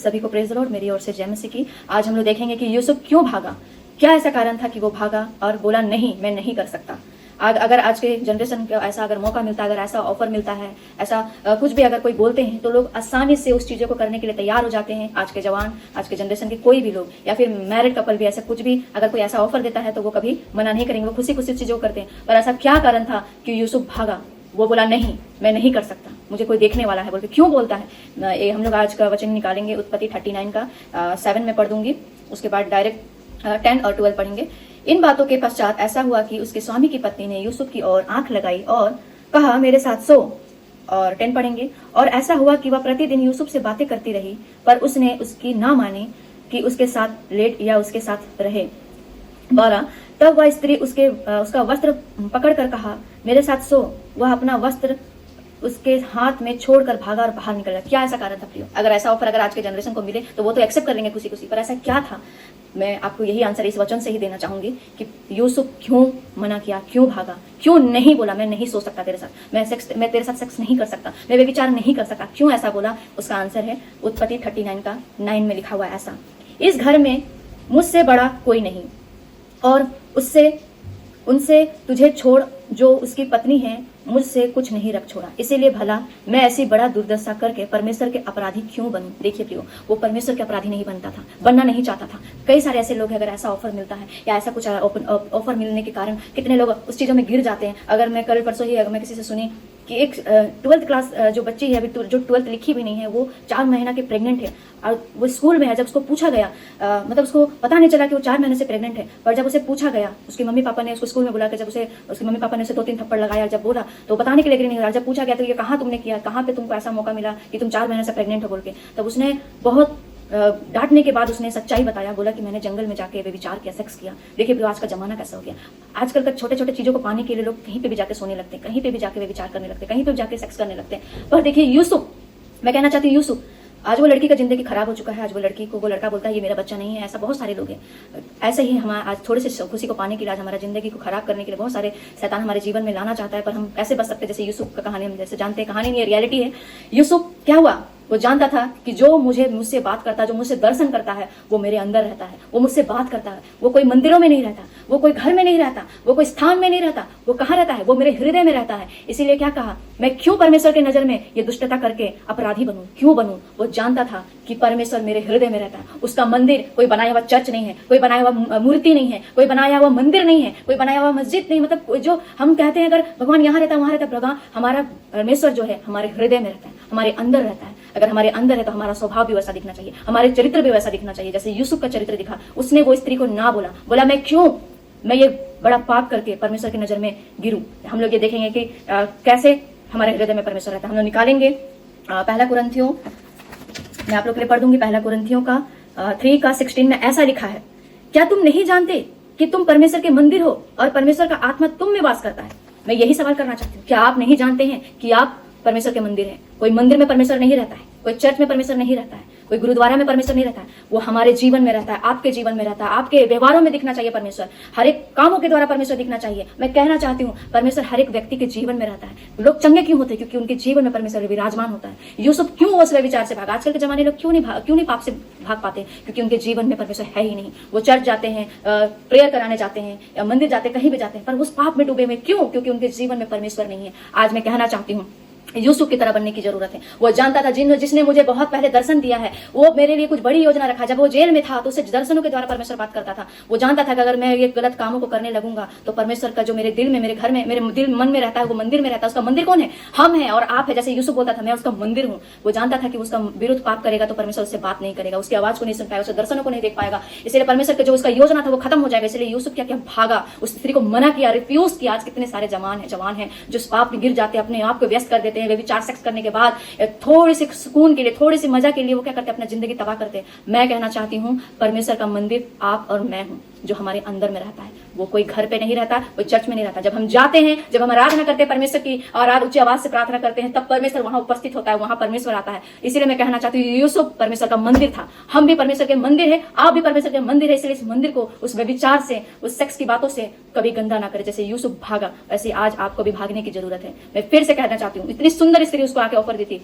सभी को praise the Lord, मेरी ओर से जय मसीह की। आज हम लोग देखेंगे कि यूसुफ क्यों भागा, क्या ऐसा कारण था कि वो भागा और बोला नहीं, मैं नहीं कर सकता। अगर आज के जनरेशन को ऐसा अगर मौका मिलता है, अगर ऐसा ऑफर मिलता है, ऐसा कुछ भी अगर कोई बोलते हैं तो लोग आसानी से उस चीज़ों को करने के लिए तैयार हो जाते हैं। आज के जवान, आज के जनरेशन के कोई भी लोग या फिर मैरिड कपल भी, ऐसा कुछ भी अगर कोई ऐसा ऑफर देता है तो वो कभी मना नहीं करेंगे, वो खुशी खुशी चीज़ों को करते हैं। पर ऐसा क्या कारण था कि यूसुफ भागा, वो बोला नहीं, मैं नहीं कर सकता, मुझे कोई देखने वाला है बोल के क्यों बोलता है। ये हम लोग आज का वचन निकालेंगे उत्पत्ति 39 का 7 में पढ़ दूंगी, उसके बाद डायरेक्ट 10 और 12 पढ़ेंगे। इन बातों के पश्चात ऐसा हुआ कि उसके स्वामी की पत्नी ने यूसुफ की ओर आंख लगाई और कहा, मेरे साथ सो। और 10 पढ़ेंगे। और ऐसा हुआ कि वह प्रतिदिन यूसुफ से बातें करती रही, पर उसने उसकी ना मानी कि उसके साथ लेट या उसके साथ रहे। 12 तब वह स्त्री उसका वस्त्र पकड़कर कहा, मेरे साथ सो। वह अपना वस्त्र उसके हाथ में छोड़कर भागा और बाहर निकल गया। क्या ऐसा कारण था प्रियो? अगर ऐसा ऑफर अगर आज के जनरेशन को मिले तो वो तो एक्सेप्ट कर लेंगे खुशी खुशी, पर ऐसा क्या था? मैं आपको यही आंसर इस वचन से ही देना चाहूंगी कि यूसुफ क्यों मना किया, क्यों भागा, क्यों नहीं बोला मैं नहीं सो सकता तेरे साथ, मैं तेरे साथ सेक्स नहीं कर सकता, मैं व्यभिचार नहीं कर सकता। क्यों ऐसा बोला? उसका आंसर है उत्पत्ति 39 का 9 में लिखा हुआ ऐसा, इस घर में मुझसे बड़ा कोई नहीं और उनसे तुझे छोड़ जो उसकी पत्नी है, मुझसे कुछ नहीं रख छोड़ा। इसीलिए भला मैं ऐसी बड़ा दुर्दशा करके परमेश्वर के अपराधी क्यों बनूं? देखिए प्रियो, वो परमेश्वर के अपराधी नहीं बनता था, बनना नहीं चाहता था। कई सारे ऐसे लोग हैं, अगर ऐसा ऑफर मिलता है या ऐसा कुछ ऑफर मिलने के कारण कितने लोग उस चीजों में गिर जाते हैं। अगर मैं कल परसों ही अगर मैं किसी से सुनी कि एक 12th क्लास जो बच्ची है, अभी जो 12th लिखी भी नहीं है, वो 4 महीना की प्रेग्नेंट है और वो स्कूल में है। जब उसको पूछा गया, मतलब उसको पता नहीं चला कि वो 4 महीने से प्रेग्नेंट है, पर जब उसे पूछा गया, उसके मम्मी पापा ने उसको स्कूल में बुला के जब उसके मम्मी पापा ने उसे 2-3 थप्पड़ लगाया, जब बोला तो बताने के लिए नहीं रहा। जब पूछा गया तो ये कहाँ तुमने किया, कहाँ पे तुमको ऐसा मौका मिला कि तुम 4 महीने से प्रेग्नेंट हो बोल के, तब उसने बहुत डांटने के बाद उसने सच्चाई बताया, बोला कि मैंने जंगल में जाके व्यभिचार किया, सेक्स किया। देखिए आज का जमाना कैसा हो गया, आजकल का छोटे छोटे चीजों को पाने के लिए लोग कहीं पे भी जाके सोने लगते हैं, कहीं पे भी जाके व्यभिचार करने लगते हैं, कहीं पे भी जाके सेक्स करने लगते हैं। पर देखिए यूसुफ, मैं कहना चाहती हूँ यूसुफ, आज वो लड़की का जिंदगी खराब हो चुका है। आज वो लड़की को वो लड़का बोलता है ये मेरा बच्चा नहीं है। ऐसा बहुत सारे लोग हैं। ऐसे ही हम आज थोड़े से खुशी को पाने के लिए, आज हमारा जिंदगी को खराब करने के लिए बहुत सारे शैतान हमारे जीवन में लाना चाहता है, पर हम कैसे बच सकते हैं? जैसे यूसुफ का कहानी हम जैसे जानते हैं, कहानी नहीं है, रियलिटी है। यूसुफ क्या हुआ, वो जानता था कि जो मुझसे बात करता है, जो मुझसे दर्शन करता है, वो मेरे अंदर रहता है, वो मुझसे बात करता है। वो कोई मंदिरों में नहीं रहता, वो कोई घर में नहीं रहता, वो कोई स्थान में नहीं रहता, वो कहाँ रहता है? वो मेरे हृदय में रहता है। इसीलिए क्या कहा, मैं क्यों परमेश्वर के नजर में ये दुष्टता करके अपराधी बनूं, क्यों बनूं? वो जानता था कि परमेश्वर मेरे हृदय में रहता है। उसका मंदिर कोई बनाया हुआ चर्च नहीं है, कोई बनाया हुआ मूर्ति नहीं है, कोई बनाया हुआ मंदिर नहीं है, कोई बनाया हुआ मस्जिद नहीं। मतलब जो हम कहते हैं अगर भगवान यहाँ रहता है, वहां रहता है, भगवान हमारा परमेश्वर जो है हमारे हृदय में रहता है, हमारे अंदर रहता है। अगर हमारे अंदर है तो हमारा स्वभाव भी वैसा दिखना चाहिए, हमारे चरित्र भी वैसा दिखना चाहिए जैसे यूसुफ का चरित्र दिखा। उसने वो स्त्री को ना बोला मैं ये बड़ा पाप करके परमेश्वर की नजर में गिरूं। हम लोग ये देखेंगे कि कैसे हमारे हृदय में परमेश्वर रहता है। हम लोग निकालेंगे पहला कुरिन्थियों, मैं आप लोग के लिए पढ़ दूंगी। पहला कुरिन्थियों का 3 का 16 में ऐसा लिखा है, क्या तुम नहीं जानते कि तुम परमेश्वर के मंदिर हो और परमेश्वर का आत्मा तुम में वास करता है? मैं यही सवाल करना चाहती हूँ, क्या आप नहीं जानते हैं कि आप परमेश्वर के मंदिर है? कोई मंदिर में परमेश्वर नहीं रहता है, कोई चर्च में परमेश्वर नहीं रहता है, कोई गुरुद्वारा में परमेश्वर नहीं रहता है। वो हमारे जीवन में रहता है, आपके जीवन में रहता है। आपके व्यवहारों में दिखना चाहिए परमेश्वर, हर एक कामों के द्वारा परमेश्वर दिखना चाहिए। मैं कहना चाहती हूँ परमेश्वर हर एक व्यक्ति के जीवन में रहता है। लोग चंगे क्यों होते हैं? क्योंकि उनके जीवन में परमेश्वर विराजमान होता है। यूसुफ क्यों उस विचार से भागा? आजकल के जमाने लोग क्यों नहीं पाप से भाग पाते? क्योंकि उनके जीवन में परमेश्वर है ही नहीं। वो चर्च जाते हैं, प्रेयर कराने जाते हैं या मंदिर जाते हैं, कहीं भी जाते हैं, पर उस पाप में डूबे हुए क्यों? क्योंकि उनके जीवन में परमेश्वर नहीं है। आज मैं कहना चाहती हूँ यूसुफ की तरह बनने की जरूरत है। वो जानता था जिसने मुझे बहुत पहले दर्शन दिया है, वो मेरे लिए कुछ बड़ी योजना रखा। जब वो जेल में था तो उसे दर्शनों के द्वारा परमेश्वर बात करता था। वो जानता था कि अगर मैं ये गलत कामों को करने लगूंगा तो परमेश्वर का जो मेरे दिल में, मेरे घर में, मेरे दिल मन में रहता है, वो मंदिर में रहता है। उसका मंदिर कौन है? हम है और आप है। जैसे यूसुफ बोलता था मैं उसका मंदिर हूँ। वो जानता था कि उसका विरुद्ध पाप करेगा तो परमेश्वर उससे बात नहीं करेगा, उसकी आवाज को नहीं सुन पाएगा, उसके दर्शनों को नहीं देख पाएगा। इसलिए परमेश्वर का जो उसका योजना था वो खत्म हो जाएगा। इसलिए यूसुफ क्या भागा, उस स्त्री को मना किया, रिफ्यूज किया। आज कितने सारे जवान है जो पाप में गिर जाते हैं, अपने आप को व्यस्त कर देते हैं, व्यभिचार सेक्स करने के बाद थोड़ी सी सुकून के लिए, थोड़ी सी मजा के लिए वो क्या करते हैं, अपना जिंदगी तबाह करते हैं। मैं कहना चाहती हूँ परमेश्वर का मंदिर आप और मैं हूँ, जो हमारे अंदर में रहता है। वो कोई घर पे नहीं रहता, कोई चर्च में नहीं रहता। जब हम जाते हैं, जब हम आराधना करते हैं परमेश्वर की और ऊंची आवाज से प्रार्थना करते हैं, तब परमेश्वर वहां उपस्थित होता है, वहां परमेश्वर आता है। इसीलिए मैं कहना चाहती हूँ यूसुफ परमेश्वर का मंदिर था, हम भी परमेश्वर के मंदिर है, आप भी परमेश्वर के मंदिर है। इसलिए इस मंदिर को उस व्यभिचार से, उस सेक्स की बातों से कभी गंदा ना करे। जैसे यूसुफ भागा, वैसे आज आपको भी भागने की जरूरत है। मैं फिर से कहना चाहती हूँ, इतनी सुंदर स्त्री उसको आके ऑफर दी थी,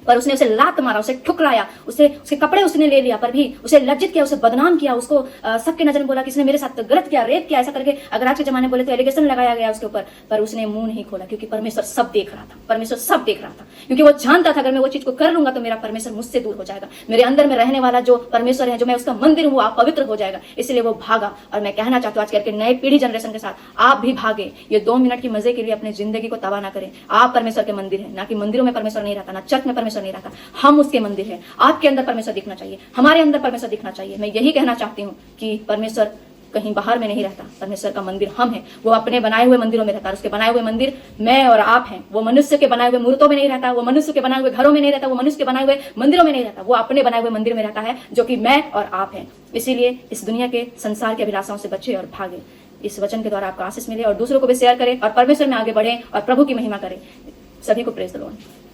पर उसने उसे लात मारा, उसे ठुकराया, उसके कपड़े उसने ले लिया, पर भी उसे लज्जित किया, उसे बदनाम किया, उसको सबके नजर में बोला कि इसने मेरे साथ गलत किया, रेप किया, ऐसा करके अगर आज के जमाने में बोले तो एलिगेशन लगाया गया उसके ऊपर। पर उसने मुंह नहीं खोला क्योंकि परमेश्वर सब देख रहा था, परमेश्वर सब देख रहा था, क्योंकि वो जानता था अगर मैं वो चीज को कर लूंगा तो मेरा परमेश्वर मुझसे दूर हो जाएगा, मेरे अंदर में रहने वाला जो परमेश्वर है, जो मैं उसका मंदिर हूँ, आप पवित्र हो जाएगा। इसलिए वो भागा। और मैं कहना चाहता हूँ आज के नए पीढ़ी जनरेशन के साथ आप भी भागे। ये 2 मिनट की मजे के लिए अपनी जिंदगी को तबाह ना करें। आप परमेश्वर के मंदिर है, ना कि मंदिरों में परमेश्वर नहीं रहता, ना चर्च में परमेश्वर नहीं रहता, हम उसके मंदिर है। आपके अंदर परमेश्वर दिखना चाहिए, हमारे अंदर परमेश्वर दिखना चाहिए। मैं यही कहना चाहती हूँ कि परमेश्वर कहीं बाहर में नहीं रहता, परमेश्वर का मंदिर हम हैं, वो अपने बनाए हुए मंदिरों में रहता है। उसके बनाए हुए मंदिर मैं और आप हैं। वो मनुष्य के बनाए हुए मूर्तों में नहीं रहता, वो मनुष्य के बनाए हुए घरों में नहीं रहता, वो मनुष्य के बनाए हुए मंदिरों में नहीं रहता, वो अपने बनाए हुए मंदिर में रहता है, जो कि मैं और आप हैं। इसीलिए इस दुनिया के संसार के अभिलाषाओं से बचे और भागे। इस वचन के द्वारा आपको आशीष मिले और दूसरों को भी शेयर करें और परमेश्वर में आगे बढ़े और प्रभु की महिमा करें। सभी को प्रेज द लॉर्ड।